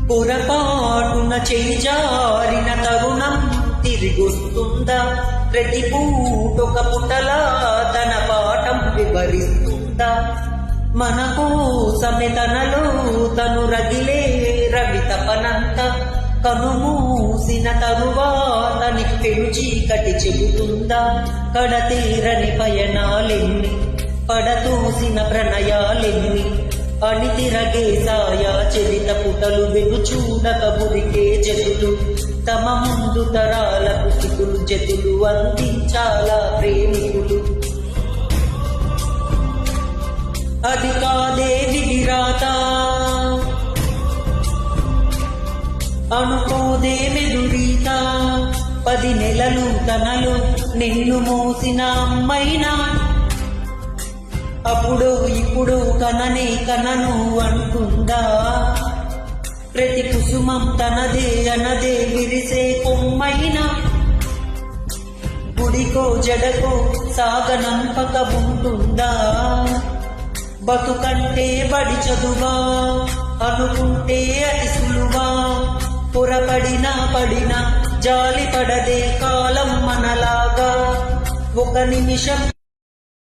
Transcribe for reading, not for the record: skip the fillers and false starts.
పొరపాటున చేజారిన తరుణం తిరిగొస్తుందా? ప్రతి పూటొక పుటలా తన పాఠం వివరిస్తుందా? మన కోసమే తనలో తను రగిలే రవి తపనంత కనుమూసిన తరువాత నిప్పెను చీకటి చెబుతుందా? కడతీరని పయనాలెన్ని, పడతోసిన ప్రణయాలెన్ని, అణితిరగే సాయా చరిత పుటలు వెనుచూడక మురికే జతులు, తమ ముందు తరాలకు సిగులు జతులు అందించాలా ప్రేమికులు. అది కాదే విధిరాత, అనుకోదే మెదురీత, 10 నెలలు తనలు నిన్ను మోసిన అమ్మైనా అప్పుడు ఇప్పుడు కననే కనను అంటుందా? ప్రతి కుసుమం తనదే అనదే విరిసే కొమ్మైనా గుడికో జడకో సాగనంపక ఉంటుందా? బతుకంటే బడి చదువా అనుకుంటే అతి సులువా? పొరపడినా పడినా జాలి పడదే కాలం మనలాగా. ఒక నిమిషం